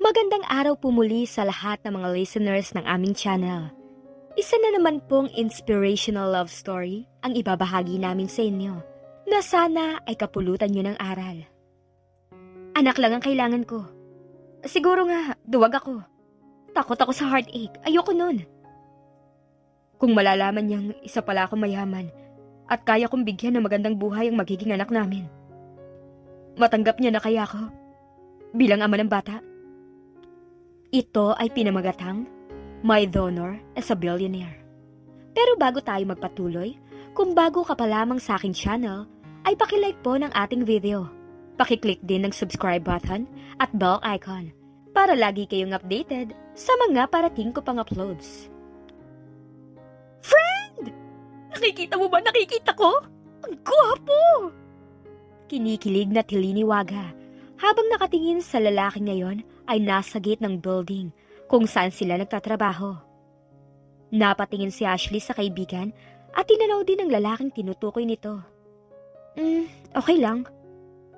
Magandang araw po muli sa lahat ng mga listeners ng aming channel. Isa na naman pong inspirational love story ang ibabahagi namin sa inyo na sana ay kapulutan nyo ng aral. Anak lang ang kailangan ko. Siguro nga, duwag ako. Takot ako sa heartache. Ayoko nun. Kung malalaman niyang isa pala akong mayaman at kaya kong bigyan ng magandang buhay ang magiging anak namin. Matanggap niya na kaya ako bilang ama ng bata. Ito ay pinamagatang My Donor as a Billionaire. Pero bago tayo magpatuloy, kung bago ka pa lamang sa aking channel, ay pakilike po ng ating video. Pakiclick din ng subscribe button at bell icon para lagi kayong updated sa mga parating ko pang uploads. Friend! Nakikita mo ba? Nakikita ko? Ang gwapo! Kinikilig na tili ni Waga habang nakatingin sa lalaki ngayon ay nasa gate ng building kung saan sila nagtatrabaho. Napatingin si Ashley sa kaibigan at tinanaw din ng lalaking tinutukoy nito. Okay lang.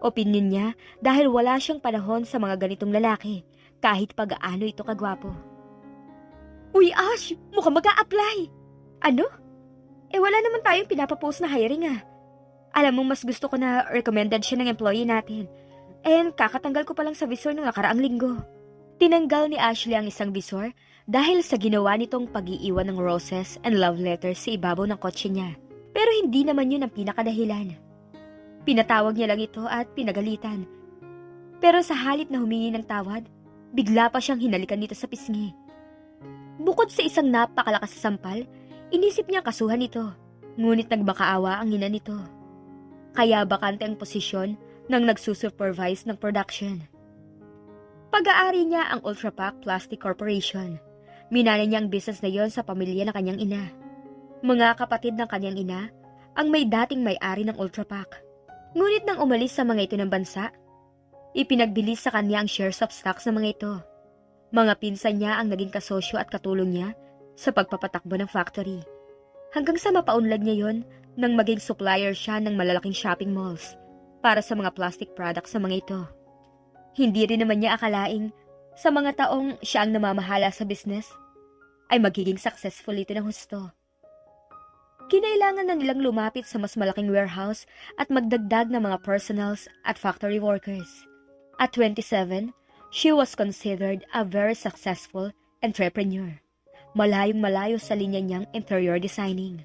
Opinion niya dahil wala siyang panahon sa mga ganitong lalaki kahit pag-aano ito kagwapo. Uy Ash, mukhang mag-a-apply. Ano? Wala naman tayong pinapapost na hiring ah. Alam mo mas gusto ko na recommended siya ng employee natin. And kakatanggal ko pa lang sa visor nung nakaraang linggo. Tinanggal ni Ashley ang isang visor dahil sa ginawa nitong pag-iiwan ng roses and love letters sa ibabaw ng kotse niya. Pero hindi naman yun ang pinakadahilan. Pinatawag niya lang ito at pinagalitan. Pero sa halip na humingi ng tawad, bigla pa siyang hinalikan nito sa pisngi. Bukod sa isang napakalakas na sampal, inisip niya kasuhan ito. Ngunit nagmakaawa ang ina nito. Kaya bakante ang posisyon ng nagsusupervise ng production. Pag-aari niya ang Ultra Pak Plastic Corporation. Minana niya ang business na yon sa pamilya ng kanyang ina. Mga kapatid ng kanyang ina ang may dating may-ari ng Ultra Pak. Ngunit nang umalis sa mga ito ng bansa, ipinagbili sa kanya ang shares of stocks ng mga ito. Mga pinsan niya ang naging kasosyo at katulong niya sa pagpapatakbo ng factory. Hanggang sa mapaunlad niya yon nang maging supplier siya ng malalaking shopping malls para sa mga plastic products sa mga ito. Hindi rin naman niya akalaing sa mga taong siya ang namamahala sa business ay magiging successful ito ng husto. Kinailangan na nilang lumapit sa mas malaking warehouse at magdagdag ng mga personals at factory workers. At 27, she was considered a very successful entrepreneur. Malayong malayo sa linya niyang interior designing.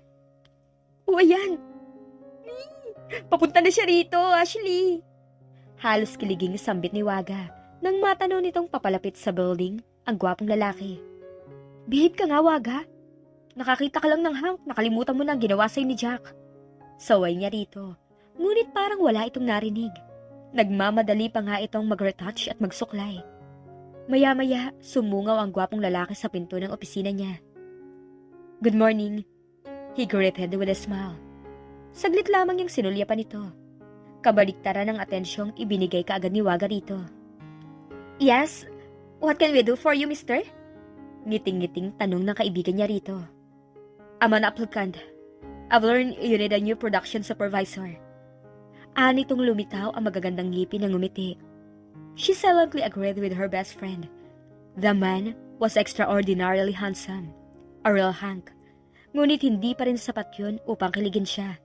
O ayan! Papunta na siya rito, Ashley! Halos kiliging sambit ni Waga nang matanaw nitong papalapit sa building ang gwapong lalaki. Behave ka nga, Waga! Nakakita ka lang ng Hank, nakalimutan mo na ang ginawa sa'yo ni Jack. Saway niya rito, ngunit parang wala itong narinig. Nagmamadali pa nga itong mag-retouch at magsuklay. Maya-maya, sumungaw ang gwapong lalaki sa pinto ng opisina niya. Good morning, he greeted with a smile. Saglit lamang yung sinulyapan nito. Kabaliktaran ng atensyong ibinigay kaagad ni Waga rito. Yes, what can we do for you, mister? Ngiting-ngiting tanong ng kaibigan niya rito. I'm an applicant. I've learned you need a new production supervisor. Nitong lumitaw ang magagandang ngipin ng ngumiti. She silently agreed with her best friend. The man was extraordinarily handsome. A real Hank. Ngunit hindi pa rin sapat yun upang kiligin siya.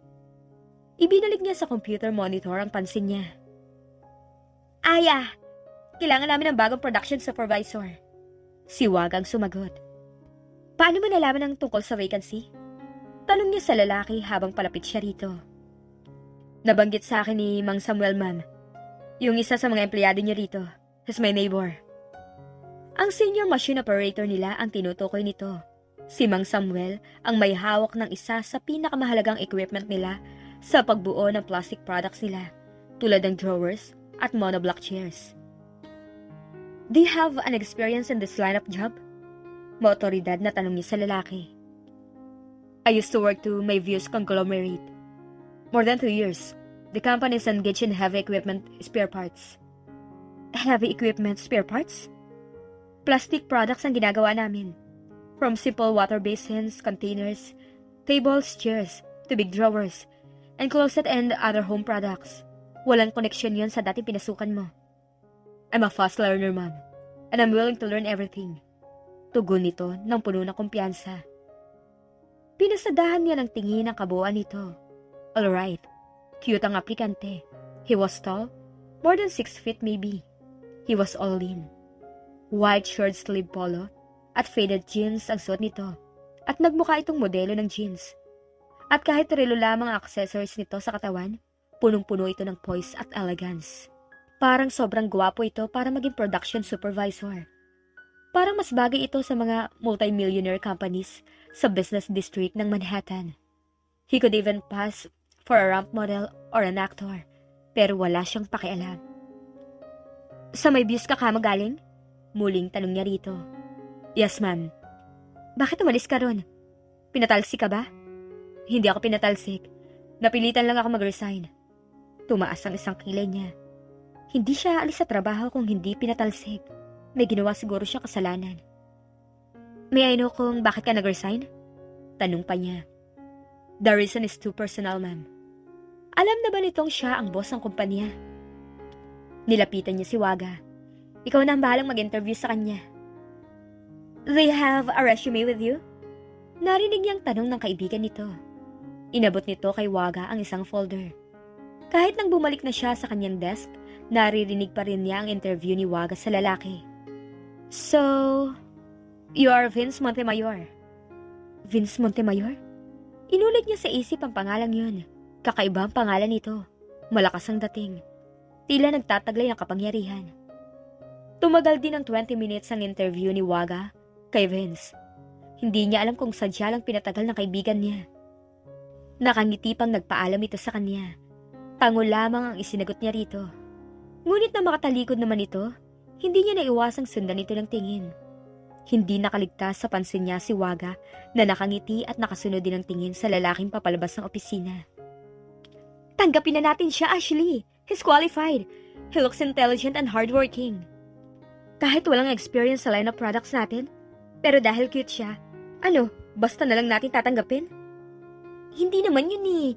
Ibinalik niya sa computer monitor ang pansin niya. Kailangan namin ng bagong production supervisor. Si Wagang sumagot. Paano mo nalaman ang tungkol sa vacancy? Tanong niya sa lalaki habang palapit siya rito. Nabanggit sa akin ni Mang Samuel, ma'am. Yung isa sa mga empleyado niya rito. He's my neighbor. Ang senior machine operator nila ang tinutukoy nito. Si Mang Samuel ang may hawak ng isa sa pinakamahalagang equipment nila sa pagbuo ng plastic products nila, tulad ng drawers at monoblock chairs. Do you have an experience in this line of job? Maotoridad na tanong niya sa lalaki. I used to work to Mayview's conglomerate. More than 2 years. The company is engaged in heavy equipment spare parts. Heavy equipment spare parts? Plastic products ang ginagawa namin. From simple water basins, containers, tables, chairs, to big drawers, and closet and other home products. Walang koneksyon yon sa dating pinasukan mo. I'm a fast learner, ma'am. And I'm willing to learn everything. Tugon nito ng puno ng kumpiyansa. Pinasadahan niya ng tingin ang kabuuan nito. Alright, cute ang aplikante. He was tall, more than 6 feet maybe. He was all in. White short sleeve polo at faded jeans ang suot nito. At nagmukha itong modelo ng jeans. At kahit relo lamang ang accessories nito sa katawan, punong-puno ito ng poise at elegance. Parang sobrang gwapo ito para maging production supervisor. Parang mas bagay ito sa mga multi-millionaire companies sa business district ng Manhattan. He could even pass for a ramp model or an actor, pero wala siyang pakialam. Sa may views ka magaling? Muling tanong niya rito. Yes, ma'am. Bakit umalis ka ron? Pinatalsik ka ba? Hindi ako pinatalsik. Napilitan lang ako mag-resign. Tumaas ang isang kilay niya. Hindi siya aalis sa trabaho kung hindi pinatalsik. May ginawa siguro siya kasalanan. May I know kung bakit ka nag-resign? Tanong pa niya. The reason is too personal, ma'am. Alam na ba nitong siya ang boss ng kumpanya? Nilapitan niya si Waga. Ikaw na ang bahalang mag-interview sa kanya. Do you have a resume with you? Narinig niyang tanong ng kaibigan nito. Inabot nito kay Waga ang isang folder. Kahit nang bumalik na siya sa kanyang desk, naririnig pa rin niya ang interview ni Waga sa lalaki. So, you are Vince Montemayor. Vince Montemayor? Inulit niya sa isip ang pangalang yun. Kakaiba ang pangalan nito. Malakas ang dating. Tila nagtataglay ng kapangyarihan. Tumagal din ng 20 minutes ang interview ni Waga kay Vince. Hindi niya alam kung sadya lang pinatagal ng kaibigan niya. Nakangiti pang nagpaalam ito sa kanya. Tango lamang ang isinagot niya rito. Ngunit na makatalikod naman ito, hindi niya naiwasang sundan ito ng tingin. Hindi nakaligtas sa pansin niya si Waga na nakangiti at nakasunod din ng tingin sa lalaking papalabas ng opisina. Tanggapin na natin siya, Ashley. He's qualified. He looks intelligent and hardworking. Kahit walang experience sa line of products natin, pero dahil cute siya, basta na lang natin tatanggapin? Hindi naman yun eh.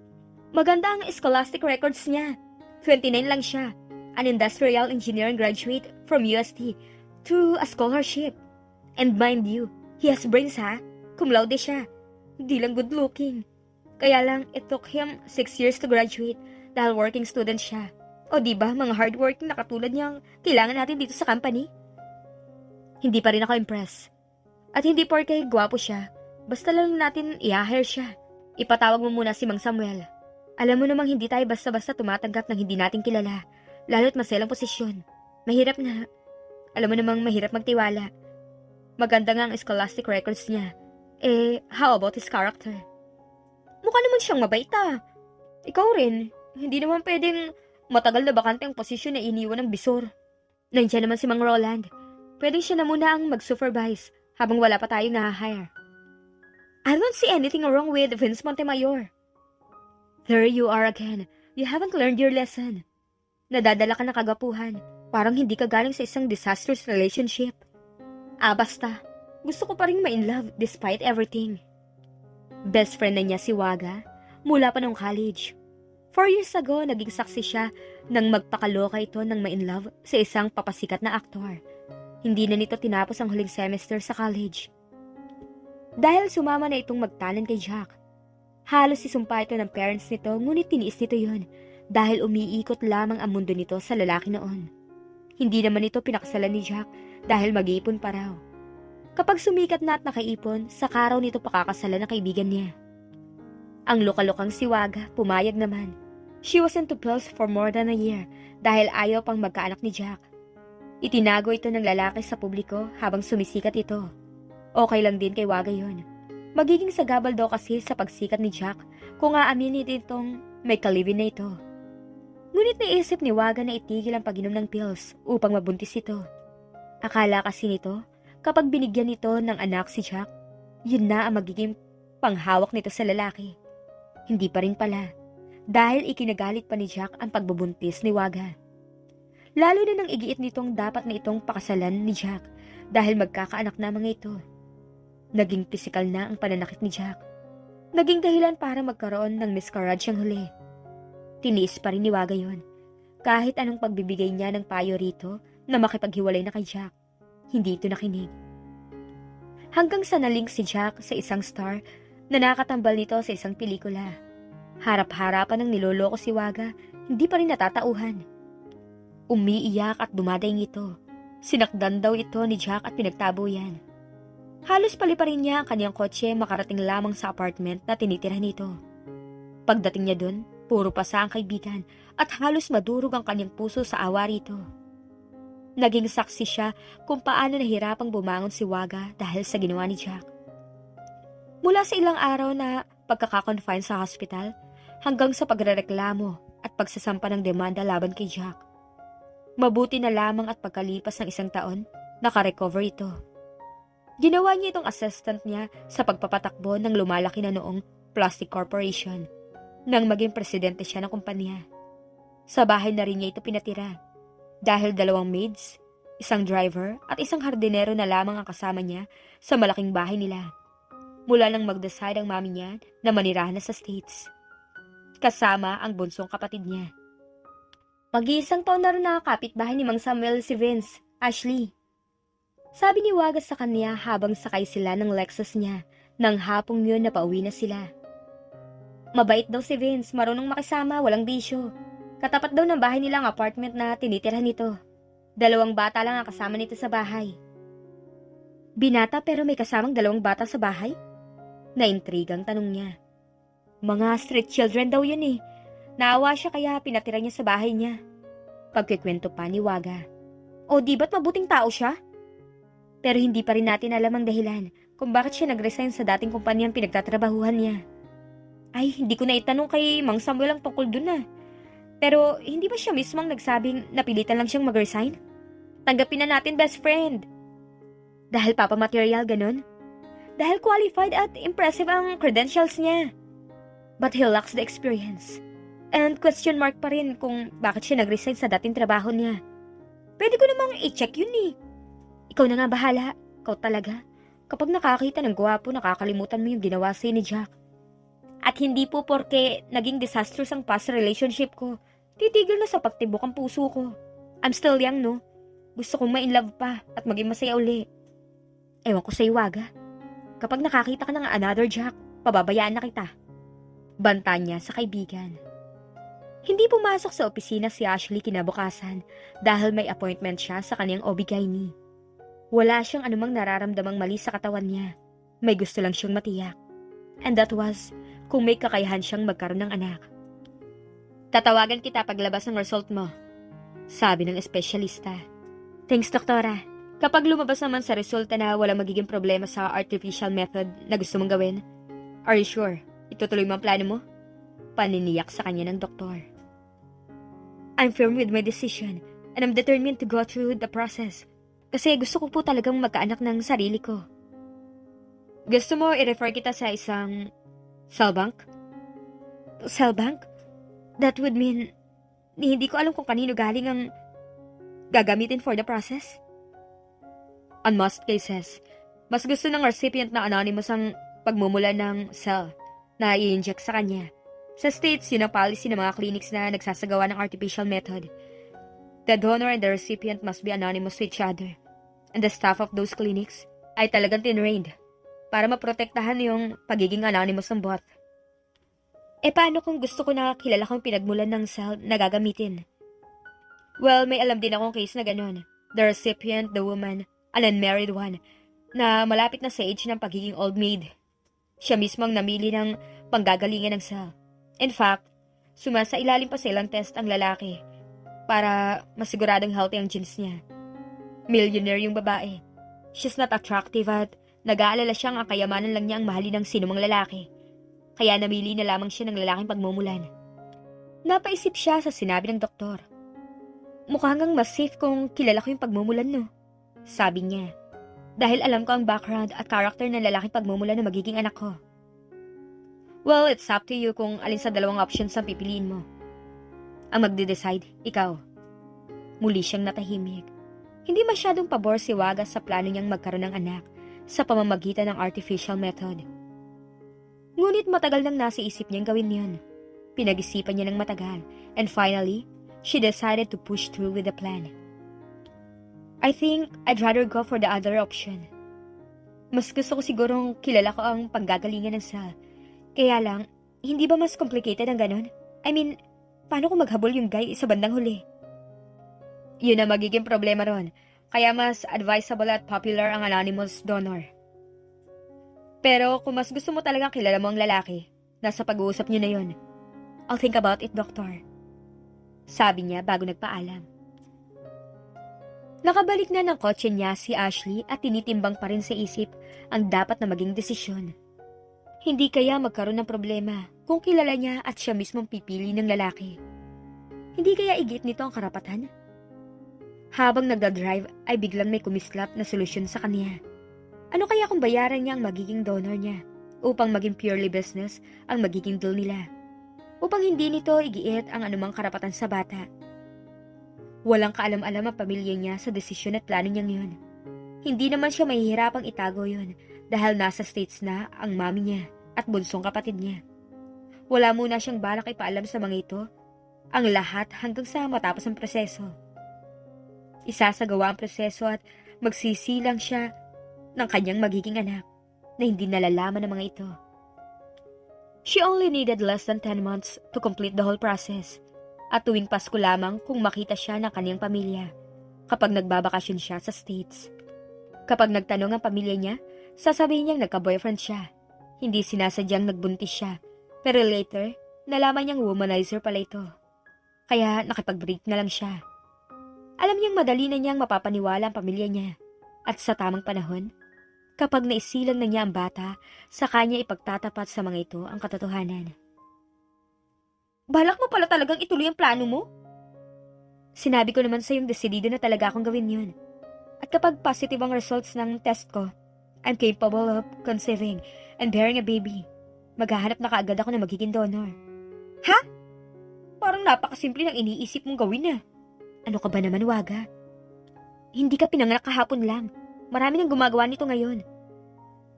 Maganda ang scholastic records niya. 29 lang siya. An industrial engineering graduate from UST through a scholarship. And mind you, he has brains ha. Cum laude siya. Hindi lang good looking. Kaya lang, it took him 6 years to graduate dahil working student siya. O diba, mga hardworking na katulad niyang kailangan natin dito sa company? Hindi pa rin ako impressed. At hindi porke gwapo siya, basta lang natin i-hire siya. Ipatawag mo muna si Mang Samuel. Alam mo namang hindi tayo basta-basta tumatanggap ng hindi natin kilala, lalo't maselang posisyon. Mahirap na. Alam mo namang mahirap magtiwala. Maganda nga ang scholastic records niya. How about his character? Mukha naman siyang mabait ah. Ikaw rin, hindi naman pwedeng matagal na bakante ang posisyon na iniwan ng bisor. Nandiyan naman si Mang Roland. Pwedeng siya na muna ang mag-supervise habang wala pa tayong na-hire. I don't see anything wrong with Vince Montemayor. There you are again. You haven't learned your lesson. Nadadala ka ng kagapuhan. Parang hindi ka galing sa isang disastrous relationship. Basta. Gusto ko pa rin ma-in love despite everything. Best friend na niya si Waga mula pa nung college. 4 years ago, naging saksi siya nang magpakaloka ito ng ma-in love sa isang papasikat na aktor. Hindi na nito tinapos ang huling semester sa college. Dahil sumama na itong magtanan kay Jack. Halos isumpa ito ng parents nito, ngunit tiniis nito yun dahil umiikot lamang ang mundo nito sa lalaki noon. Hindi naman ito pinakasalan ni Jack dahil mag-iipon pa raw. Kapag sumikat na at nakaipon, saka raw nito pakakasalan ng kaibigan niya. Ang lukalukang si Waga, pumayag naman. She was into pills for more than a year dahil ayaw pang magkaanak ni Jack. Itinago ito ng lalaki sa publiko habang sumisikat ito. Okay lang din kay Waga yun. Magiging sagabal daw kasi sa pagsikat ni Jack kung aaminin itong may kalibin na ito. Ngunit naisip ni Waga na itigil ang pag-inom ng pills upang mabuntis ito. Akala kasi nito, kapag binigyan nito ng anak si Jack, yun na ang magiging panghawak nito sa lalaki. Hindi pa rin pala, dahil ikinagalit pa ni Jack ang pagbubuntis ni Waga. Lalo na nang igiit nitong dapat na itong pakasalan ni Jack dahil magkakaanak na mga ito. Naging pisikal na ang pananakit ni Jack. Naging dahilan para magkaroon ng miscarriage ang huli. Tiniis pa rin ni Waga yun, kahit anong pagbibigay niya ng payo rito na makipaghiwalay na kay Jack. hindi ito nakinig. Hanggang sa naling si Jack sa isang star na nakatambal nito sa isang pelikula. Harap-harapan ng niloloko si Waga, hindi pa rin natatauhan. Umiiyak at dumadaing ito. Sinakdan daw ito ni Jack at pinagtabo yan. Halos paliparin niya ang kanyang kotse makarating lamang sa apartment na tinitira nito. Pagdating niya dun, puro pasa ang kaibigan at halos madurog ang kanyang puso sa awa rito. Naging saksi siya kung paano nahirapang bumangon si Waga dahil sa ginawa ni Jack. Mula sa ilang araw na pagkakakonfine sa hospital hanggang sa pagrereklamo at pagsasampa ng demanda laban kay Jack. Mabuti na lamang at pagkalipas ng isang taon, nakarecover ito. Ginawa niya itong assistant niya sa pagpapatakbo ng lumalaki na noong Plastic Corporation nang maging presidente siya ng kumpanya. Sa bahay na rin niya ito pinatira. Dahil 2 maids, isang driver at isang hardinero na lamang ang kasama niya sa malaking bahay nila. Mula nang mag-decide ang mami niya na manirahan na sa States. Kasama ang bunsong kapatid niya. Mag-iisang taon na rin nakakapit bahay ni Mang Samuel si Vince, Ashley. Sabi ni Waga sa kanya habang sakay sila ng Lexus niya nang hapong yun na pauwi na sila. Mabait daw si Vince, marunong makisama, walang bisyo. Katapat daw ng bahay nila ang apartment na tinitirhan nito. 2 bata lang ang kasama nito sa bahay. Binata pero may kasamang 2 bata sa bahay? Naintrigang tanong niya. Mga street children daw yun eh. Naawa siya kaya pinatira niya sa bahay niya. Pagkikwento pa ni Waga. O di ba't mabuting tao siya? Pero hindi pa rin natin alam ang dahilan kung bakit siya nag-resign sa dating kumpanyang pinagtatrabahuhan niya. Ay, hindi ko na itanong kay Mang Samuel ang tungkol dun ah. Pero hindi ba siya mismong nagsabing napilitan lang siyang mag-resign? Tanggapin na natin best friend. Dahil papa material ganun? Dahil qualified at impressive ang credentials niya. But he lacks the experience. And question mark pa rin kung bakit siya nag-resign sa dating trabaho niya. Pwede ko namang i-check yun eh. Ikaw na nga bahala. Ikaw talaga. Kapag nakakita ng gwapo, nakakalimutan mo yung ginawa sa'yo ni Jack. At hindi po porke naging disastrous ang past relationship ko, titigil na sa pagtibok ang puso ko. I'm still young, no? Gusto kong ma-inlove pa at maging masaya uli. Ewan ko sa'yo, Waga. Kapag nakakita ka ng another Jack, pababayaan na kita. Banta niya sa kaibigan. Hindi pumasok sa opisina si Ashley kinabukasan dahil may appointment siya sa kanyang OB-GYN. Wala siyang anumang nararamdamang mali sa katawan niya. May gusto lang siyang matiyak. And that was kung may kakayahan siyang magkaroon ng anak. Tatawagan kita paglabas ng result mo, sabi ng espesyalista. Thanks, doktora. Kapag lumabas naman sa resulta na walang magiging problema sa artificial method na gusto mong gawin, are you sure? Itutuloy mo ang plano mo? Paniniyak sa kanya ng doktor. I'm firm with my decision and I'm determined to go through the process kasi gusto ko po talagang magkaanak ng sarili ko. Gusto mo i-refer kita sa isang cell bank? Cell bank? That would mean hindi ko alam kung kanino galing ang gagamitin for the process. On most cases, mas gusto ng recipient na anonymous ang pagmumula ng cell na i-inject sa kanya. Sa States, yun ang policy ng mga clinics na nagsasagawa ng artificial method. The donor and the recipient must be anonymous to each other. And the staff of those clinics ay talagang tinrained para maprotektahan yung pagiging anonymous ng bot. Paano kung gusto ko na kilala kong pinagmulan ng cell na gagamitin? Well, may alam din akong case na ganun. The recipient, the woman, an unmarried one, na malapit na sa age ng pagiging old maid. Siya mismo ang namili ng panggagalingan ng cell. In fact, sumasailalim pa sa ilang test ang lalaki para masiguradong healthy ang genes niya. Millionaire yung babae. She's not attractive at nag-aalala siyang ang kayamanan lang niya ang mahalin ng sinumang lalaki. Kaya namili na lamang siya ng lalaking pagmumulan. Napaisip siya sa sinabi ng doktor. Mukha ngang mas safe kung kilala ko yung pagmumulan, no? Sabi niya. Dahil alam ko ang background at character ng lalaking pagmumulan na magiging anak ko. Well, it's up to you kung alin sa 2 options ang pipiliin mo. Ang magde-decide, ikaw. Muli siyang natahimik. Hindi masyadong pabor si Waga sa plano niyang magkaroon ng anak sa pamamagitan ng artificial method. Ngunit matagal nang nasa isip niyang gawin yun. Pinag-isipan niya ng matagal and finally, she decided to push through with the plan. I think I'd rather go for the other option. Mas gusto ko sigurong kilala ko ang panggagalingan ng cell. Kaya lang, hindi ba mas complicated ang ganon? I mean, paano kung maghabol yung guy sa bandang huli? Yun ang magiging problema ron. Kaya mas advisable at popular ang anonymous donor. Pero kung mas gusto mo talagang kilala mo ang lalaki, nasa pag-uusap niyo na yun. I'll think about it, Doctor. Sabi niya bago nagpaalam. Nakabalik na ng kotse niya si Ashley at tinitimbang pa rin sa isip ang dapat na maging desisyon. Hindi kaya magkaroon ng problema kung kilala niya at siya mismong pipili ng lalaki. Hindi kaya igit nito ang karapatan? Habang nagdadrive ay biglang may kumislap na solusyon sa kanya. Ano kaya kung bayaran niya ang magiging donor niya upang maging purely business ang magiging deal nila? Upang hindi nito igiit ang anumang karapatan sa bata. Walang kaalam-alam ang pamilya niya sa desisyon at plano niyang yun. Hindi naman siya mahihirapang itago yun dahil nasa States na ang mami niya at bunsong kapatid niya. Wala muna siyang balak ipaalam sa mga ito ang lahat hanggang sa matapos ang proseso. Isasagawa ang proseso at magsisilang siya ng kanyang magiging anak na hindi nalalaman ng mga ito. She only needed less than 10 months to complete the whole process. At tuwing Pasko lamang kung makita siya ng kanyang pamilya kapag nagbabakasyon siya sa States. Kapag nagtanong ang pamilya niya, sasabihin niyang nagka-boyfriend siya. Hindi sinasadyang nagbuntis siya, pero later, nalaman niyang womanizer pala ito. Kaya nakipag-break na lang siya. Alam niyang madali na niyang mapapaniwala ang pamilya niya. At sa tamang panahon, kapag naisilang na niya ang bata, sa kanya ipagtatapat sa mga ito ang katotohanan. Balak mo pala talagang ituloy ang plano mo? Sinabi ko naman sa yung desidido na talaga akong gawin yun. At kapag positive ang results ng test ko, I'm capable of conceiving and bearing a baby. Maghahanap na kaagad ako na magiging donor. Ha? Parang napakasimple ng iniisip mong gawin Ano ka ba naman, Waga? Hindi ka pinanganak kahapon lang. Marami nang gumagawa nito ngayon.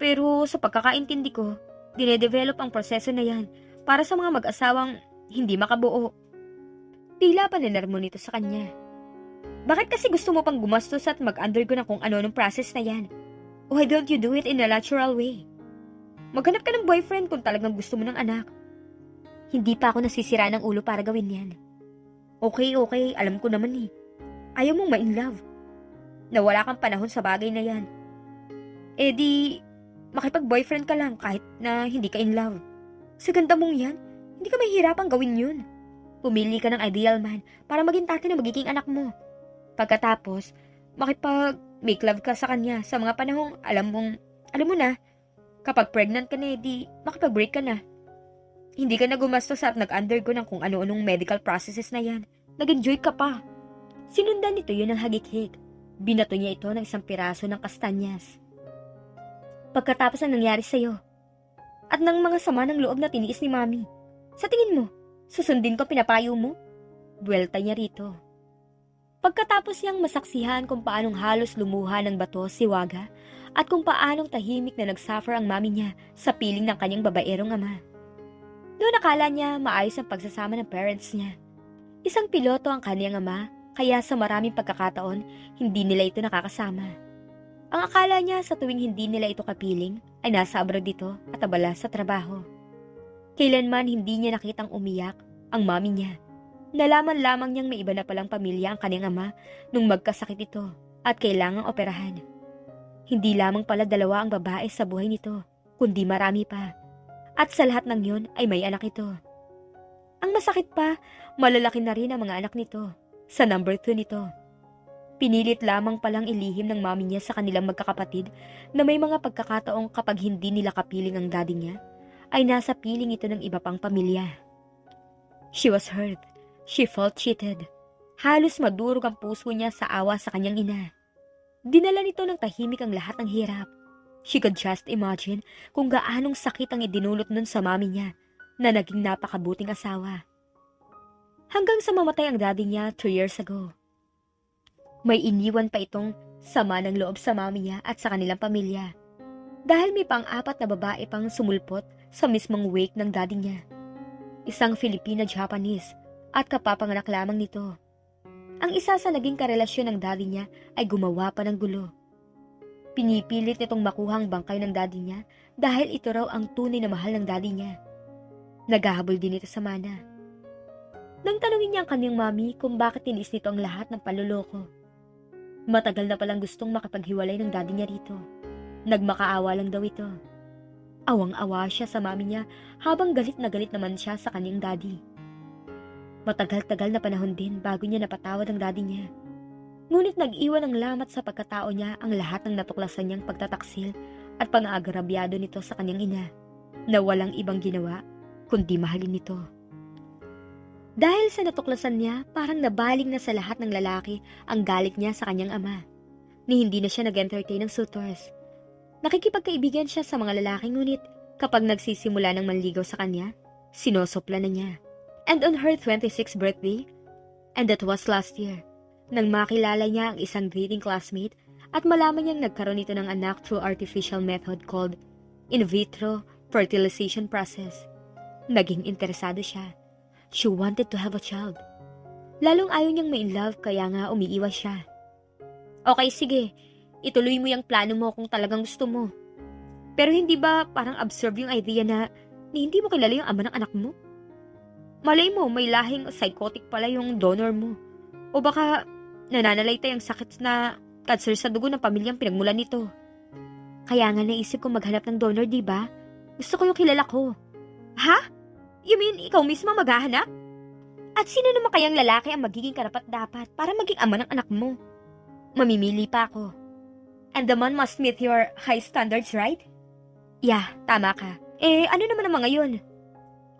Pero sa pagkakaintindi ko, dinedevelop ang proseso na yan para sa mga mag-asawang hindi makabuo. Tila pa ninermo nito sa kanya. Bakit kasi gusto mo pang gumastos at mag-undergo ng kung ano ng process na yan? Why don't you do it in a natural way? Maghanap ka ng boyfriend kung talagang gusto mo ng anak. Hindi pa ako nasisira ng ulo para gawin yan. Okay, alam ko naman Ayaw mong ma-in love. Na wala kang panahon sa bagay na yan. Eh di, makipag-boyfriend ka lang kahit na hindi ka in love. Sa ganda mong yan, hindi ka mahihirapang gawin yun. Pumili ka ng ideal man para maging tatay na magiging anak mo. Pagkatapos, makipag-make love ka sa kanya sa mga panahong alam mo na, kapag pregnant ka na, di makipag-break ka na. Hindi ka na gumastos at nag-undergo ng kung ano-anong medical processes na yan. Nag-enjoy ka pa. Sinundan nito yun ng hagik-hik. Binato niya ito ng isang piraso ng kastanyas. Pagkatapos ang nangyari sa'yo, at ng mga sama ng loob na tiniis ni Mami, sa tingin mo, susundin ko pinapayo mo? Buwelta niya rito. Pagkatapos niyang masaksihan kung paanong halos lumuha ng bato si Waga at kung paanong tahimik na nagsuffer ang mami niya sa piling ng kanyang babaerong ama. Noon akala niya maayos ang pagsasama ng parents niya. Isang piloto ang kanyang ama, kaya sa maraming pagkakataon, hindi nila ito nakakasama. Ang akala niya sa tuwing hindi nila ito kapiling ay nasa abroad dito at abala sa trabaho. Kailanman hindi niya nakitang umiyak ang mami niya. Nalaman lamang niyang may iba na palang pamilya ang kanyang ama nung magkasakit ito at kailangang operahan. Hindi lamang pala dalawa ang babae sa buhay nito, kundi marami pa. At sa lahat ng yun ay may anak ito. Ang masakit pa, malalaki na rin ang mga anak nito. Sa number 2 nito. Pinilit lamang palang ilihim ng mami niya sa kanilang magkakapatid na may mga pagkakataong kapag hindi nila kapiling ang daddy niya, ay nasa piling ito ng iba pang pamilya. She was hurt. She felt cheated. Halos madurog ang puso niya sa awa sa kanyang ina. Dinala nito ng tahimik ang lahat ng hirap. She could just imagine kung gaanong sakit ang idinulot nun sa mami niya na naging napakabuting asawa. Hanggang sa mamatay ang daddy niya 3 years ago. May iniwan pa itong sama ng loob sa mami niya at sa kanilang pamilya. Dahil may pang-4 na babae pang sumulpot sa mismong wake ng daddy niya. Isang Filipina-Japanese at kapapanganak lamang nito. Ang isa sa naging karelasyon ng daddy niya ay gumawa pa ng gulo. Pinipilit nitong makuha ang bangkay ng daddy niya dahil ito raw ang tunay na mahal ng daddy niya. Naghahabol din ito sa mana. Nang tanungin niya ang kanyang mami kung bakit tiniis nito ang lahat ng panloloko. Matagal na palang gustong makapaghiwalay ng daddy niya rito. Nagmakaawa lang daw ito. Awang-awa siya sa mami niya habang galit na galit naman siya sa kanyang daddy. Matagal-tagal na panahon din bago niya napatawad ang daddy niya. Ngunit nag-iwan ng lamat sa pagkatao niya ang lahat ng natuklasan niyang pagtataksil at pang-aagrabyado nito sa kanyang ina na walang ibang ginawa kundi mahalin nito. Dahil sa natuklasan niya, parang nabaling na sa lahat ng lalaki ang galit niya sa kanyang ama. Ni hindi na siya nag-entertain ng suitors. Nakikipagkaibigan siya sa mga lalaki ngunit kapag nagsisimula ng manligaw sa kanya, sinosopla na niya. And on her 26th birthday, and that was last year, nang makilala niya ang isang dating classmate at malaman niyang nagkaroon ito ng anak through artificial method called in vitro fertilization process. Naging interesado siya. She wanted to have a child. Lalong ayaw niyang ma-inlove kaya nga umiiwas siya. Okay, sige. Ituloy mo yung plano mo kung talagang gusto mo. Pero hindi ba parang absurd yung idea na hindi mo kilala yung ama ng anak mo? Malay mo, may lahing psychotic pala yung donor mo. O baka nananalaytay ang sakit na cancer sa dugo ng pamilyang pinagmulan nito. Kaya nga naisip ko maghanap ng donor, di ba? Gusto ko yung kilala ko. Ha? You mean, ikaw mismo maghahanap? At sino naman kayang lalaki ang magiging karapat-dapat para maging ama ng anak mo? Mamimili pa ako. And the man must meet your high standards, right? Yeah, tama ka. Ano naman ang mga yun?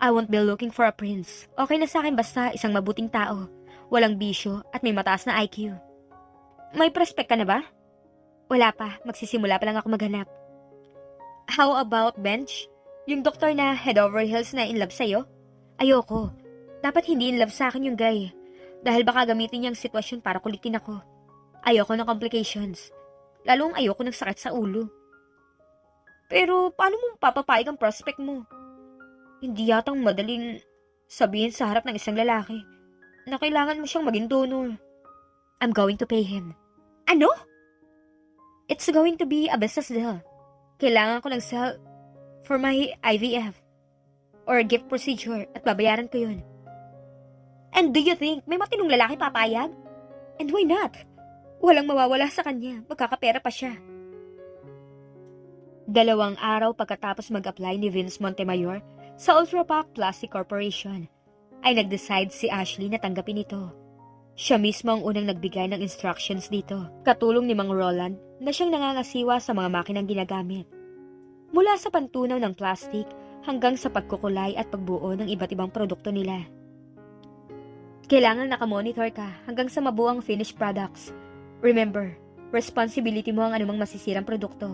I won't be looking for a prince. Okay na sa akin basta isang mabuting tao, walang bisyo at may mataas na IQ. May prospect ka na ba? Wala pa, magsisimula pa lang ako maghanap. How about Bench? Yung doktor na head over heels na in love sa'yo? Ayoko. Dapat hindi in love sa akin yung guy. Dahil baka gamitin niyang sitwasyon para kulitin ako. Ayoko ng complications. Lalong ayoko ng sakit sa ulo. Pero paano mo papapayag ang prospect mo? Hindi yatang madaling sabihin sa harap ng isang lalaki na kailangan mo siyang maging donor. I'm going to pay him. Ano? It's going to be a business deal. Kailangan ko ng cell for my IVF or gift procedure at babayaran ko yun. And do you think may matinong lalaki papayag? And why not? Walang mawawala sa kanya, magkakapera pa siya. 2 araw pagkatapos mag-apply ni Vince Montemayor sa Ultrapac Plastic Corporation, ay nag-decide si Ashley na tanggapin ito. Siya mismo ang unang nagbigay ng instructions dito, katulong ni Mang Roland na siyang nangangasiwa sa mga makinang ginagamit. Mula sa pantunaw ng plastic hanggang sa pagkukulay at pagbuo ng iba't ibang produkto nila. Kailangan nakamonitor ka hanggang sa mabuo ang finished products. Remember, responsibility mo ang anumang masisirang produkto.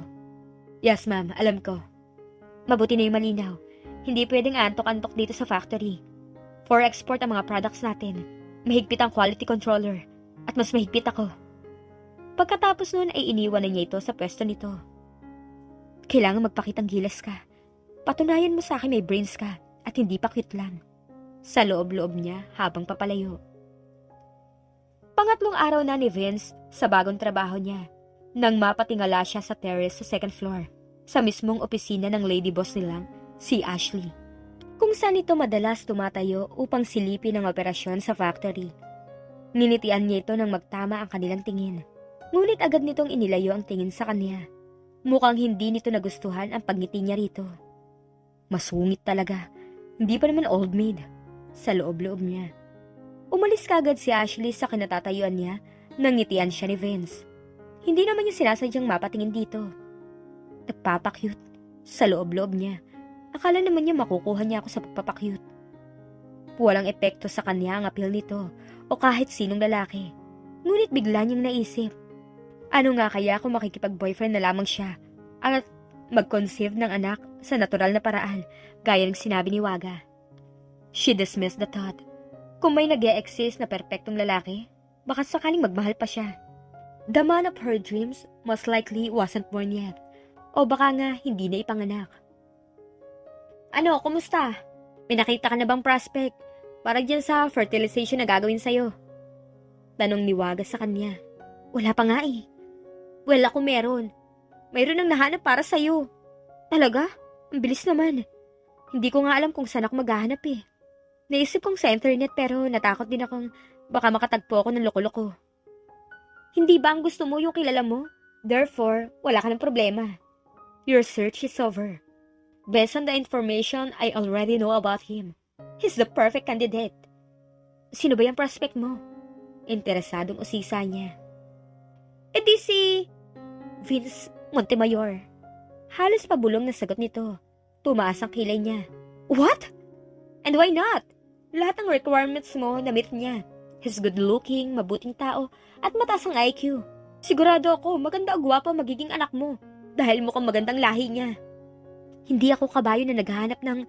Yes ma'am, alam ko. Mabuti na yung malinaw. Hindi pwedeng antok-antok dito sa factory. For export ang mga products natin, mahigpit ang quality controller at mas mahigpit ako. Pagkatapos nun ay iniwan na niya ito sa pwesto nito. Kailangan magpakitang gilas ka. Patunayan mo sa akin may brains ka at hindi pa cute lang. Sa loob-loob niya habang papalayo. Pangatlong araw na ni Vince sa bagong trabaho niya nang mapatingala siya sa terrace sa second floor sa mismong opisina ng lady boss nilang si Ashley. Kung saan ito madalas tumatayo upang silipin ang operasyon sa factory. Ninitian niya ito nang magtama ang kanilang tingin. Ngunit agad nitong inilayo ang tingin sa kanya. Mukhang hindi nito nagustuhan ang pagngiti niya rito. Masungit talaga. Hindi pa naman old maid. Sa loob-loob niya. Umalis kagad si Ashley sa kinatatayuan niya nang ngitian siya ni Vince. Hindi naman niya sinasadyang mapatingin dito. Nagpapakyut. Sa loob-loob niya. Akala naman niya makukuha niya ako sa pagpapakyut. Walang epekto sa kanya ang appeal nito o kahit sinong lalaki. Ngunit bigla niyang naisip. Ano nga kaya kung makikipag-boyfriend na lamang siya at mag-conceive ng anak sa natural na paraan gaya ng sinabi ni Waga? She dismissed the thought. Kung may nag-e-exist na perpektong lalaki, baka sakaling magmahal pa siya. The man of her dreams most likely wasn't born yet. O baka nga hindi na ipanganak. Ano, kumusta? May nakita ka na bang prospect? Para dyan sa fertilization na gagawin sa'yo. Tanong ni Waga sa kanya. Wala pa nga eh. Well, ako meron. Mayroon ang nahanap para sa'yo. Talaga? Ang bilis naman. Hindi ko nga alam kung saan ako maghahanap eh. Naisip kong sa internet pero natakot din akong baka makatagpo ako ng loko-loko. Hindi ba ang gusto mo yung kilala mo? Therefore, wala ka ng problema. Your search is over. Based on the information I already know about him, he's the perfect candidate. Sino ba yung prospect mo? Interesadong usisa niya. E di si Vince Montemayor. Halos pabulong na sagot nito. Tumaas ang kilay niya. What? And why not? Lahat ng requirements mo na-meet niya. He's good-looking, mabuting tao, at mataas ang IQ. Sigurado ako, maganda o gwapo magiging anak mo dahil mukhang magandang lahi niya. Hindi ako kabayo na naghahanap ng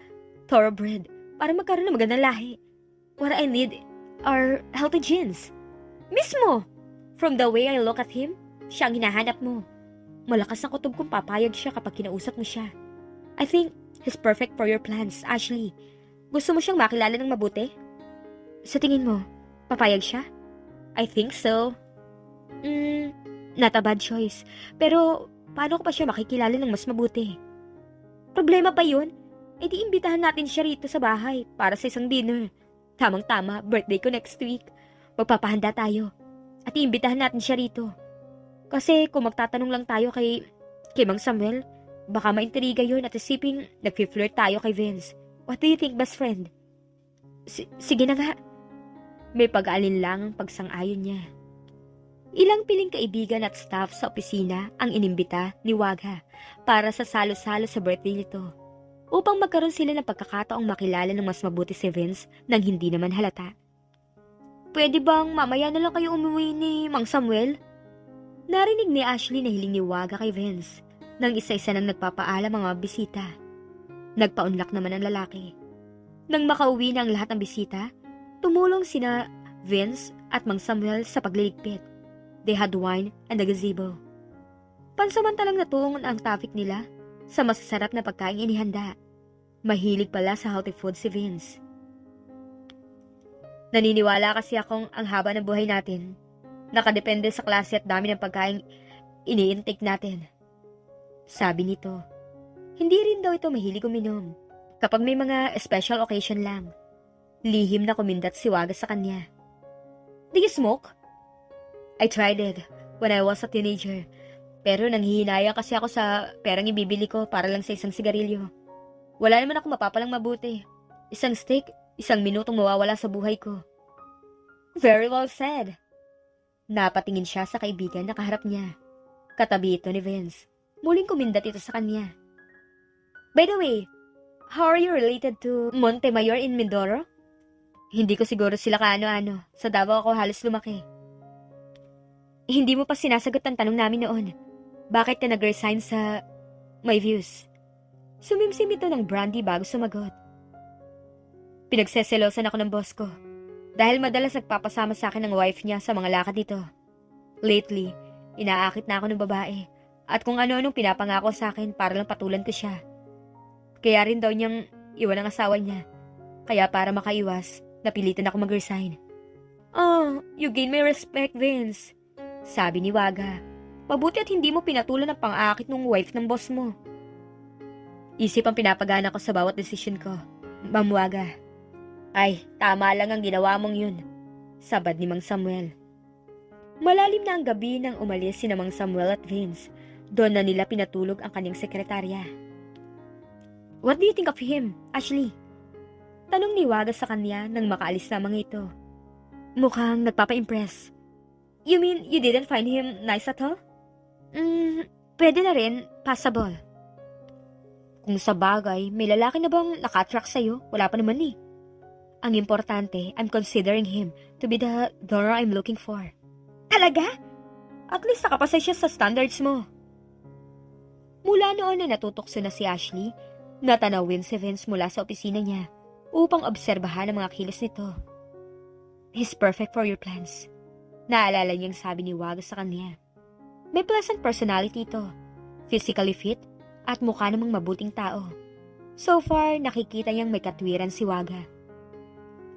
thoroughbred para magkaroon ng magandang lahi. What I need are healthy genes. Mismo! From the way I look at him, siya ang hinahanap mo. Malakas ang kutob kung papayag siya kapag kinausap mo siya. I think he's perfect for your plans, Ashley. Gusto mo siyang makilala ng mabuti? Sa tingin mo, papayag siya? I think so. Not a bad choice. Pero, paano ko pa siya makikilala ng mas mabuti? Problema pa yun? E di imbitahan natin siya rito sa bahay para sa isang dinner. Tamang-tama, birthday ko next week. Magpapahanda tayo. At iimbitahan natin siya rito. Kasi kung magtatanong lang tayo kay Mang Samuel, baka maintriga yun at isiping nag-flirt tayo kay Vince. What do you think, best friend? Sige na nga. May pag-aalinlang pagsang-ayon niya. Ilang piling kaibigan at staff sa opisina ang inimbita ni Waga para sa salo-salo sa birthday nito upang magkaroon sila ng pagkakataong makilala ng mas mabuti si Vince nang hindi naman halata. Pwede bang mamaya na lang kayo umuwi ni Mang Samuel? Narinig ni Ashley na hiling ni Waga kay Vince nang isa-isa nang nagpapaalam ang mga bisita. Nagpaunlak naman ang lalaki. Nang makauwi na ang lahat ng bisita, tumulong sina Vince at Mang Samuel sa pagliligpit. They had wine and a gazebo. Pansamantalang natungon ang topic nila sa masasarap na pagkain inihanda. Mahilig pala sa healthy food si Vince. Naniniwala kasi akong ang haba ng buhay natin nakadepende sa klase at dami ng pagkain ini-intake natin. Sabi nito. Hindi rin daw ito mahilig uminom. Kapag may mga special occasion lang. Lihim na kumindat si Waga sa kanya. Do you smoke? I tried it when I was a teenager. Pero nanghihinayang kasi ako sa perang ibibili ko para lang sa isang sigarilyo. Wala naman ako mapapalang mabuti. Isang stick, isang minutong mawawala sa buhay ko. Very well said. Napatingin siya sa kaibigan na kaharap niya. Katabi ito ni Vince. Muling kumindat ito sa kanya. By the way, how are you related to Montemayor in Mindoro? Hindi ko siguro sila kaano-ano. Sa Davao ako halos lumaki. Hindi mo pa sinasagot ang tanong namin noon. Bakit ka nag-resign sa My Views? Sumimsim ito ng brandy bago sumagot. Pinagseselosan ako ng boss ko. Dahil madalas nagpapasama sa akin ng wife niya sa mga lakad dito. Lately, inaakit na ako ng babae. At kung ano-anong pinapangako sa akin para lang patulan ko siya. Kaya rin daw niyang iwan ang asawa niya. Kaya para makaiwas, napilitan ako mag-resign. Oh, you gain my respect, Vince. Sabi ni Waga. Mabuti at hindi mo pinatulan ang pang-aakit ng wife ng boss mo. Isip ang pinapagana ko sa bawat desisyon ko. Ma'am Waga. Ay, tama lang ang ginawa mong yun. Sabad ni Mang Samuel. Malalim na ang gabi nang umalis si Mang Samuel at Vince. Doon na nila pinatulog ang kanyang sekretarya. What do you think of him, Ashley? Tanong ni Waga sa kanya nang makaalis na mga ito. Mukhang nagpapa-impress. You mean you didn't find him nice at all? Pwede na rin, passable. Kung sa bagay, may lalaki na bang naka-attract sa'yo? Wala pa naman eh. Ang importante, I'm considering him to be the Dora I'm looking for. Talaga? At least nakapasa siya sa standards mo. Mula noon na natutokso na si Ashley, natanawin si Vince mula sa opisina niya upang obserbahan ang mga kilos nito. He's perfect for your plans. Naalala niyang sabi ni Waga sa kanya. May pleasant personality ito, physically fit, at mukha namang mabuting tao. So far, nakikita niyang may katwiran si Waga.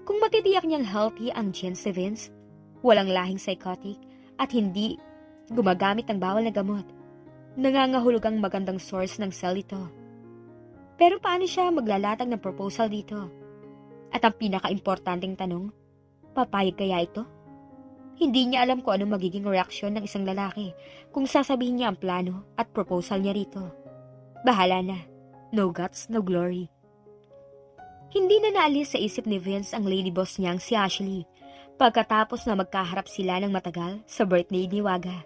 Kung matitiyak niyang healthy ang genes si Vince, walang lahing psychotic at hindi gumagamit ng bawal na gamot. Nangangahulugang magandang source ng cell ito. Pero paano siya maglalatag ng proposal dito? At ang pinaka-importanting tanong, papayag kaya ito? Hindi niya alam kung anong magiging reaksyon ng isang lalaki kung sasabihin niya ang plano at proposal niya rito. Bahala na. No guts, no glory. Hindi na naalis sa isip ni Vince ang lady boss niyang si Ashley pagkatapos na magkaharap sila ng matagal sa birthday ni Waga.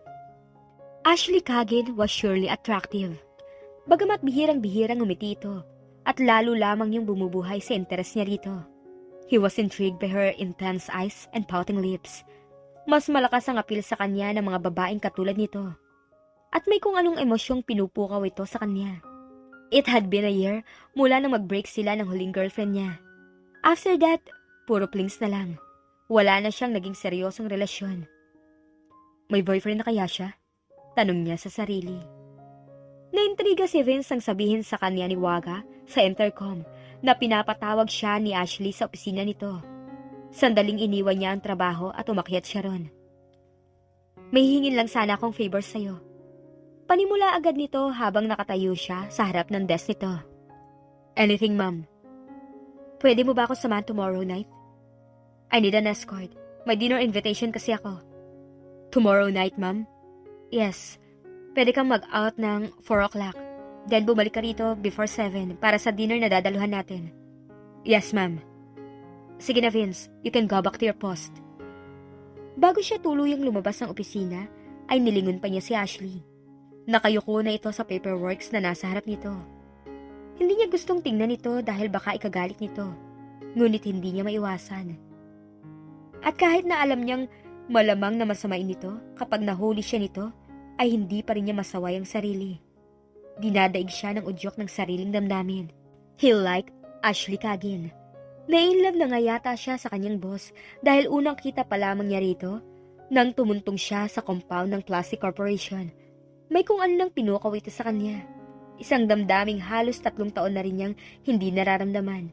Ashley Kagin was surely attractive. Bagamat bihirang-bihirang umiti ito at lalo lamang yung bumubuhay sa interes niya rito. He was intrigued by her intense eyes and pouting lips. Mas malakas ang appeal sa kanya ng mga babaeng katulad nito. At may kung anong emosyong pinupukaw ito sa kanya. It had been a year mula nang mag-break sila ng huling girlfriend niya. After that, puro flings na lang. Wala na siyang naging seryosong relasyon. May boyfriend na kaya siya? Tanong niya sa sarili. Naintriga si Vince ang sabihin sa kanya ni Waga sa intercom na pinapatawag siya ni Ashley sa opisina nito. Sandaling iniwan niya ang trabaho at umakyat siya ron. May hingin lang sana akong favor sa'yo. Panimula agad nito habang nakatayo siya sa harap ng desk nito. Anything, ma'am. Pwede mo ba ako samahan tomorrow night? I need an escort. May dinner invitation kasi ako. Tomorrow night, ma'am? Yes. Pwede kang mag-out ng 4 o'clock. Then bumalik ka rito before 7 para sa dinner na dadaluhan natin. Yes, ma'am. Sige na, Vince. You can go back to your post. Bago siya tuluyang lumabas ng opisina, ay nilingon pa niya si Ashley. Nakayuko na ito sa paperworks na nasa harap nito. Hindi niya gustong tingnan ito dahil baka ikagalit nito. Ngunit hindi niya maiwasan. At kahit na alam niyang malamang na masamain nito kapag nahuli siya nito, ay hindi pa rin niya masaway ang sarili. Dinadaig siya ng udyok ng sariling damdamin. He liked Ashley Kagin. Nainlove na nga yata siya sa kanyang boss dahil unang kita pa lamang niya rito nang tumuntong siya sa compound ng Plastic Corporation. May kung ano nang pinukaw ito sa kanya. Isang damdaming halos 3 taon na rin niyang hindi nararamdaman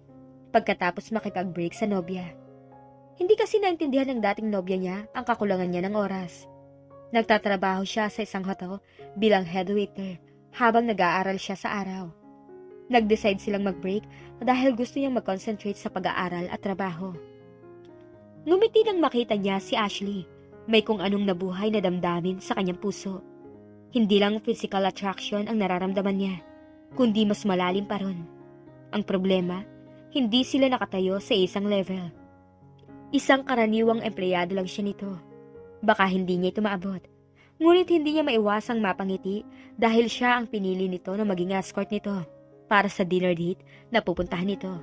pagkatapos makipag-break sa nobya. Hindi kasi naintindihan ng dating nobya niya ang kakulangan niya ng oras. Nagtatrabaho siya sa isang hotel bilang head waiter habang nag-aaral siya sa araw. Nag-decide silang mag-break dahil gusto niyang mag-concentrate sa pag-aaral at trabaho. Ngumiti nang makita niya si Ashley. May kung anong nabuhay na damdamin sa kanyang puso. Hindi lang physical attraction ang nararamdaman niya, kundi mas malalim pa ron. Ang problema, hindi sila nakatayo sa isang level. Isang karaniwang empleyado lang siya nito. Baka hindi niya ito maabot. Ngunit hindi niya maiwasang mapangiti dahil siya ang pinili nito na maging escort nito para sa dinner date na pupuntahan nito.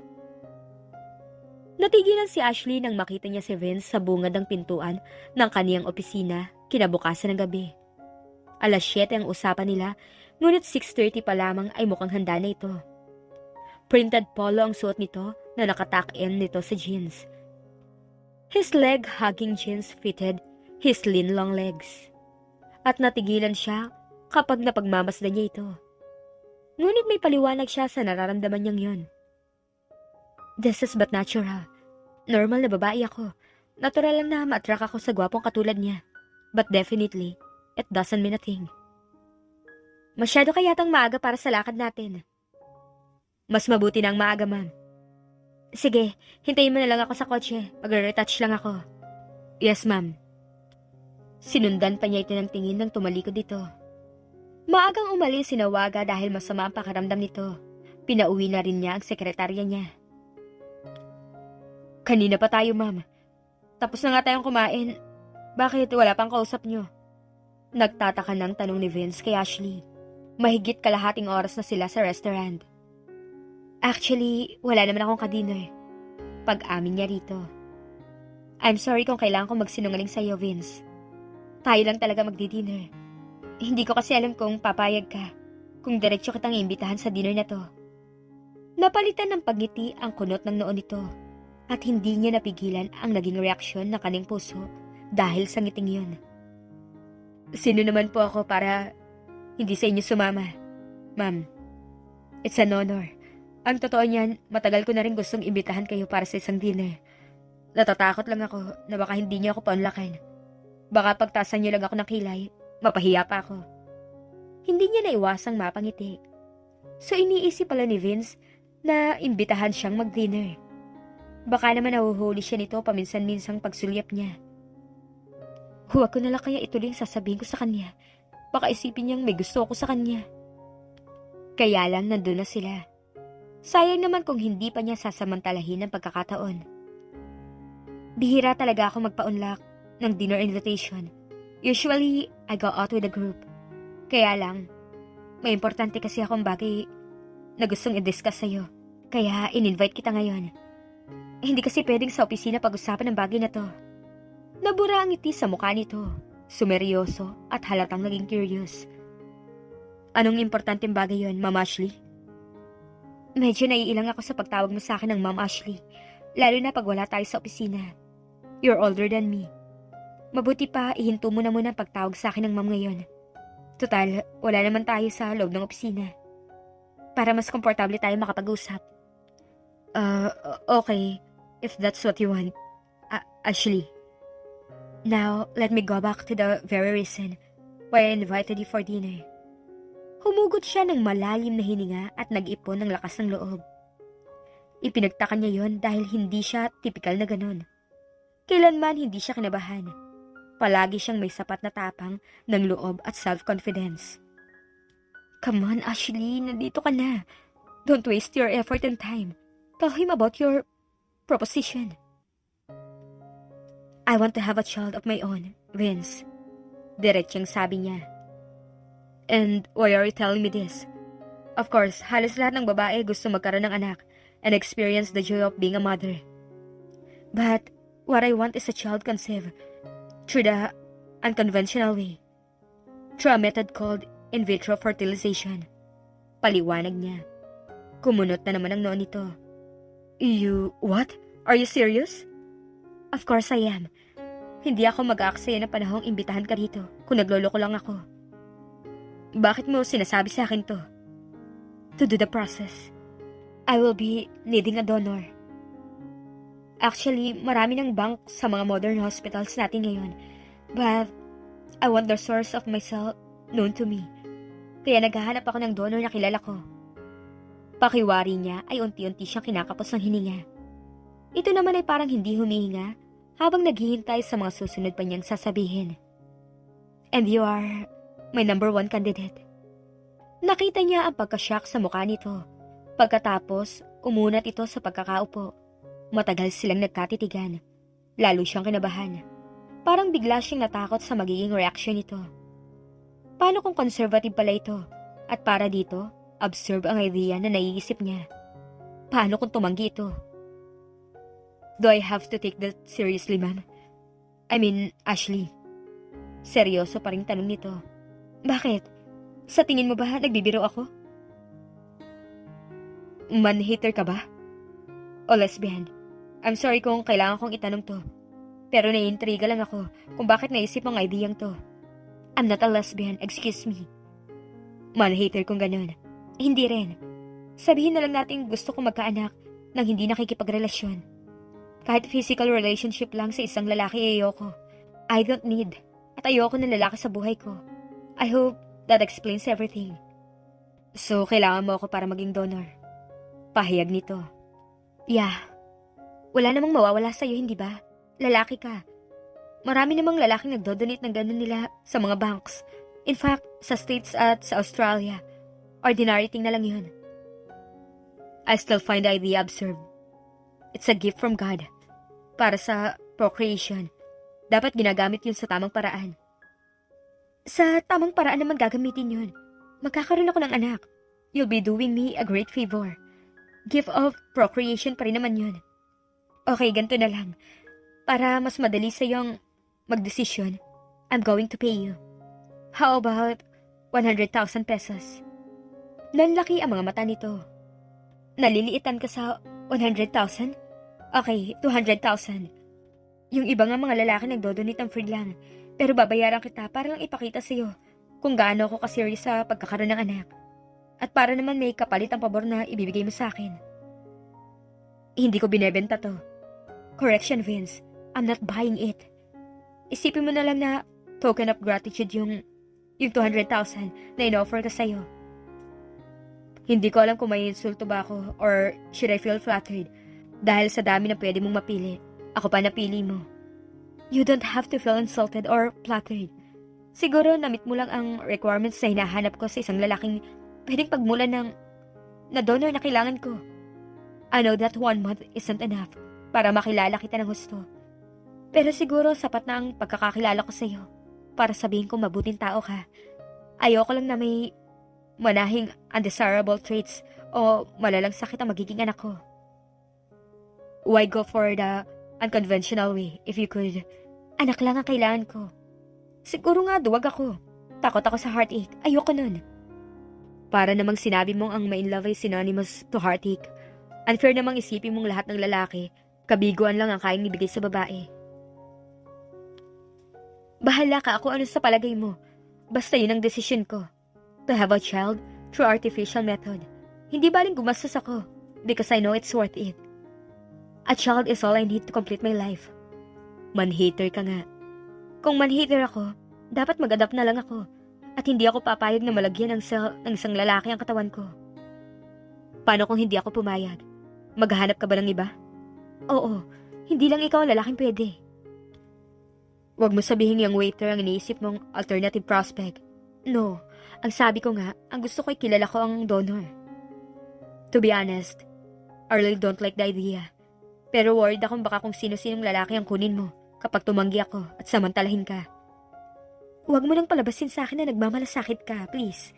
Natigilan si Ashley nang makita niya si Vince sa bungad ng pintuan ng kaniyang opisina kinabukasan ng gabi. 7:00 ang usapan nila, ngunit 6:30 pa lamang ay mukhang handa na ito. Printed polo ang suot nito na nakatuck-in nito sa jeans. His leg-hugging jeans fitted his lean long legs. At natigilan siya kapag napagmamasdan niya ito. Ngunit may paliwanag siya sa nararamdaman niyang yon. This is but natural. Normal na babae ako. Natural lang na ma-attract ako sa gwapong katulad niya. But definitely, it doesn't mean a thing. Masyado kayatang maaga para sa lakad natin. Mas mabuti na ang maaga, ma'am. Sige, hintayin mo na lang ako sa kotse. Magre-retouch lang ako. Yes, ma'am. Sinundan pa niya ito ng tingin nang tumalikod dito. Maagang umalis si Waga dahil masama ang pakiramdam nito. Pinauwi na rin niya ang sekretarya niya. Kanina pa tayo, ma'am. Tapos na nga tayong kumain. Bakit wala pang kausap niyo? Nagtataka ng tanong ni Vince kay Ashley. Mahigit kalahating oras na sila sa restaurant. Actually, wala naman akong kadinner. Pag-amin niya rito. I'm sorry kung kailangan kong magsinungaling sa iyo, Vince. Tayo lang talaga magdi-dinner. Hindi ko kasi alam kung papayag ka, kung diretso kitang iimbitahan sa dinner na to. Napalitan ng pagngiti ang kunot ng noon nito, at hindi niya napigilan ang naging reaksyon ng kanyang puso dahil sa ngiting yun. Sino naman po ako para hindi sa inyo sumama? Ma'am, it's an honor. Ang totoo niyan, matagal ko na rin gustong imbitahan kayo para sa isang dinner. Natatakot lang ako na baka hindi niyo ako paunlakin Baka pagtasan niyo lang ako ng kilay, mapahiya pa ako. Hindi niya naiwasang mapangiti. So iniisip pala ni Vince na imbitahan siyang mag-dinner. Baka naman nahuhuli siya nito paminsan-minsang pagsulyap niya. Huwag ko na lang kaya ituloy yung sasabihin ko sa kanya. Baka isipin niyang may gusto ako sa kanya. Kaya lang nandun na sila. Sayang naman kung hindi pa niya sasamantalahin ang pagkakataon. Bihira talaga ako magpa-unlock ng dinner invitation. Usually, I go out with a group. Kaya lang, may importante kasi akong bagay na gustong i-discuss sa'yo. Kaya in-invite kita ngayon. Hindi kasi pwedeng sa opisina pag-usapan ng bagay na to. Nabura ang ngiti sa mukha nito. Sumeryoso at halatang naging curious. Anong importanteng bagay yon, Ma'am Ashley? Medyo naiilang ako sa pagtawag mo sa akin ng Ma'am Ashley. Lalo na pag wala tayo sa opisina. You're older than me. Mabuti pa, ihinto mo na muna ang pagtawag sa akin ng Ma'am ngayon. Total, wala naman tayo sa loob ng opisina. Para mas komportable tayo makapag-usap. Okay. If that's what you want. Ashley. Now, let me go back to the very reason why I invited you for dinner. Humugot siya ng malalim na hininga at nag-ipon ng lakas ng loob. Ipinagtaka niya yon dahil hindi siya tipikal na ganon. Kailanman hindi siya kinabahan. Palagi siyang may sapat na tapang ng loob at self-confidence. Come on, Ashley, nandito ka na. Don't waste your effort and time. Tell him about your proposition. I want to have a child of my own, Vince. Diretsang sabi niya. And why are you telling me this? Of course, halos lahat ng babae gusto magkaroon ng anak and experience the joy of being a mother. But what I want is a child conceived through the unconventional way. Through a method called in vitro fertilization. Paliwanag niya. Kumunot na naman ang noon nito. You, what? Are you serious? Of course I am. Hindi ako mag-aaksaya na panahong imbitahan ka dito kung nagloloko lang ako. Bakit mo sinasabi sa akin to? To do the process. I will be needing a donor. Actually, marami ng bank sa mga modern hospitals natin ngayon. But I want the source of my cell known to me. Kaya naghahanap ako ng donor na kilala ko. Pakiwari niya ay unti-unti siyang kinakapos ng hininga. Ito naman ay parang hindi humihinga habang naghihintay sa mga susunod pa niyang sasabihin. And you are my number 1 candidate. Nakita niya ang pagkashock sa mukha nito. Pagkatapos, umunat ito sa pagkakaupo. Matagal silang nagkatitigan. Lalo siyang kinabahan. Parang bigla siyang natakot sa magiging reaksyon nito. Paano kung conservative pala ito? At para dito, absurd ang idea na naiisip niya. Paano kung tumanggi ito? Do I have to take that seriously, ma'am? I mean, Ashley. Seryoso pa ring tanong nito. Bakit? Sa tingin mo ba nagbibiro ako? Man-hater ka ba? O lesbian? I'm sorry kung kailangan kong itanong to. Pero naiintriga lang ako kung bakit naisip ang ideyang to. I'm not a lesbian, excuse me. Man-hater kung ganun. Hindi rin. Sabihin na lang natin gusto kong magkaanak nang hindi nakikipagrelasyon. Kahit physical relationship lang sa isang lalaki ayoko. I don't need at ayoko ng lalaki sa buhay ko. I hope that explains everything. So, kailangan mo ako para maging donor. Pahayag nito. Yeah. Wala namang mawawala sa'yo, hindi ba? Lalaki ka. Marami namang lalaking nagdodonate ng ganun nila sa mga banks. In fact, sa States at sa Australia. Ordinary thing na lang yun. I still find the idea absurd. It's a gift from God. Para sa procreation. Dapat ginagamit yun sa tamang paraan. Sa tamang paraan naman gagamitin yun. Magkakaroon ako ng anak. You'll be doing me a great favor. Gift of procreation pa rin naman yun. Okay, ganito na lang. Para mas madali sa'yong magdesisyon, I'm going to pay you. How about 100,000 pesos? Nanlaki ang mga mata nito. Naliliitan ka sa 100,000? Okay, 200,000. Yung iba nga mga lalaki nagdodonate ng free lang. Pero babayaran kita para lang ipakita sa'yo kung gaano ako ka-serious sa pagkakaroon ng anak. At para naman may kapalit ang pabor na ibibigay mo sa akin. Hindi ko binebenta to. Correction, Vince. I'm not buying it. Isipin mo na lang na token of gratitude yung 200,000 na in-offer ko sa'yo. Hindi ko alam kung may insulto ba ako or should I feel flattered dahil sa dami na pwede mong mapili. Ako pa napili mo. You don't have to feel insulted or flattered. Siguro na-meet mo lang ang requirements na hinahanap ko sa isang lalaking pwedeng pagmulan na donor na kailangan ko. I know that 1 month isn't enough para makilala kita ng husto. Pero siguro sapat na ang pagkakakilala ko sa'yo para sabihin kong mabuting tao ka. Ayoko lang na may manahing undesirable traits o malalang sakit ang magiging anak ko. Why go for the unconventional way if you could? Anak lang ang kailangan ko. Siguro nga duwag ako. Takot ako sa heartache. Ayoko nun. Para namang sinabi mong ang ma-in love ay synonymous to heartache. Unfair namang isipin mong lahat ng lalaki, kabiguan lang ang kayang ibigay sa babae. Bahala ka ako ano sa palagay mo. Basta yun ang desisyon ko. To have a child through artificial method. Hindi baling gumastos ako because I know it's worth it. A child is all I need to complete my life. Man-hater ka nga. Kung man-hater ako, dapat mag-adapt na lang ako at hindi ako papayag na malagyan ng cell ng isang lalaki ang katawan ko. Paano kung hindi ako pumayag? Maghahanap ka ba ng iba? Oo, hindi lang ikaw ang lalaking pwede. Huwag mo sabihin yung waiter ang iniisip mong alternative prospect. No, ang sabi ko nga, ang gusto ko ay kilala ko ang donor. To be honest, I really don't like the idea. Pero worried akong baka kung sino-sinong lalaki ang kunin mo kapag tumanggi ako at samantalahin ka. Huwag mo nang palabasin sa akin na nagmamalasakit ka, please.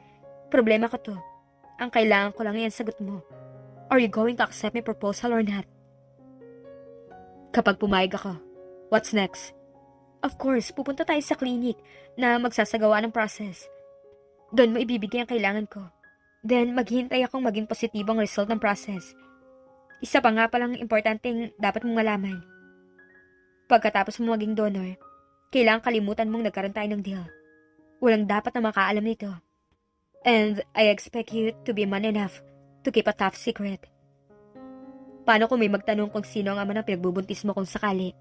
Problema ko to. Ang kailangan ko lang ay ang sagot mo. Are you going to accept my proposal or not? Kapag pumayag ako, what's next? Of course, pupunta tayo sa clinic na magsasagawa ng process. Doon mo ibibigay ang kailangan ko. Then, maghihintay akong maging positibong result ng process. Isa pa nga palang importanteng dapat mong malaman. Pagkatapos mo maging donor, kailangang kalimutan mong nagkaroon tayo ng deal. Walang dapat na makaalam nito. And I expect you to be man enough to keep a top secret. Paano kung may magtanong kung sino ang ama ng pinagbubuntis mo kung sakali?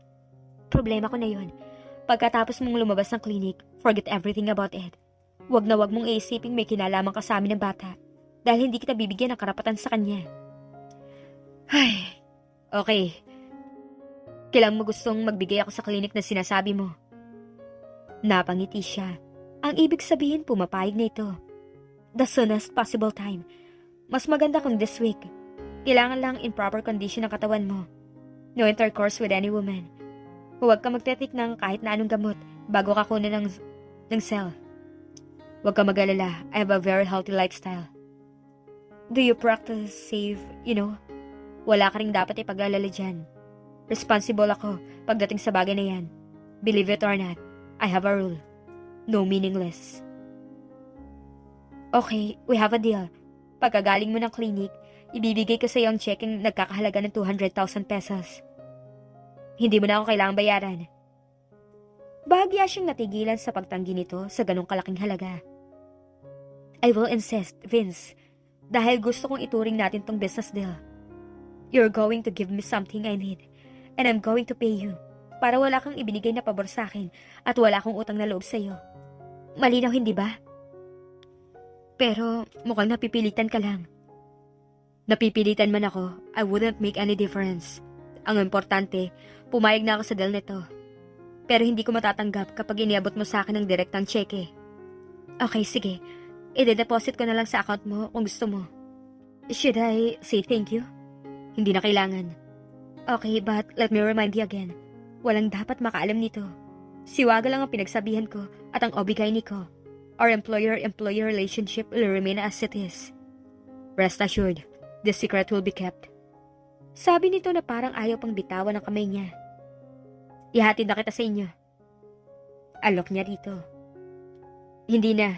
Problema ko na yun. Pagkatapos mong lumabas ng clinic, forget everything about it. Wag na wag mong iisiping may kinalaman ka sa amin ng bata dahil hindi kita bibigyan ng karapatan sa kanya. Ay, okay. Kailan mo gustong magbigay ako sa clinic na sinasabi mo? Napangiti siya. Ang ibig sabihin pumapayag na ito. The soonest possible time. Mas maganda kung this week. Kailangan lang in proper condition ang katawan mo. No intercourse with any woman. Huwag ka magtetik ng kahit na anong gamot bago ka kunin ng cell. Huwag ka mag-alala. I have a very healthy lifestyle. Do you practice safe, Wala ka rin dapat ipag-alala dyan. Responsible ako pagdating sa bagay na yan. Believe it or not, I have a rule. No meaningless. Okay, we have a deal. Pagkagaling mo ng clinic, ibibigay ko sa iyo ang checking nagkakahalaga ng 200,000 pesos. Hindi mo na ako kailangang bayaran. Bahagya siyang natigilan sa pagtanggi nito sa ganong kalaking halaga. I will insist, Vince, dahil gusto kong ituring natin tong business deal. You're going to give me something I need, and I'm going to pay you para wala kang ibinigay na pabor sa akin at wala akong utang na loob sa iyo. Malinaw, hindi ba? Pero mukhang napipilitan ka lang. Napipilitan man ako, I wouldn't make any difference. Ang importante, pumayag na ako sa deal nito. Pero hindi ko matatanggap kapag iniabot mo sa akin ng direktang cheque. Okay, sige. I-deposit ko na lang sa account mo kung gusto mo. Should I say thank you? Hindi na kailangan. Okay, but let me remind you again. Walang dapat makaalam nito. Siwaga lang ang pinagsabihan ko at ang obligay ni ko. Our employer-employee relationship will remain as it is. Rest assured, this secret will be kept. Sabi nito na parang ayaw pang bitawan ng kamay niya. Ihatid na kita sa inyo. Alok niya rito. Hindi na.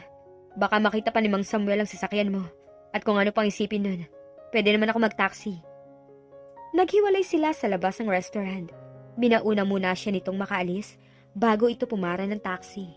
Baka makita pa ni Mang Samuel ang sasakyan mo. At kung ano pang isipin nun, pwede naman ako mag-taxi. Naghiwalay sila sa labas ng restaurant. Binauna muna siya nitong makaalis bago ito pumara ng taxi.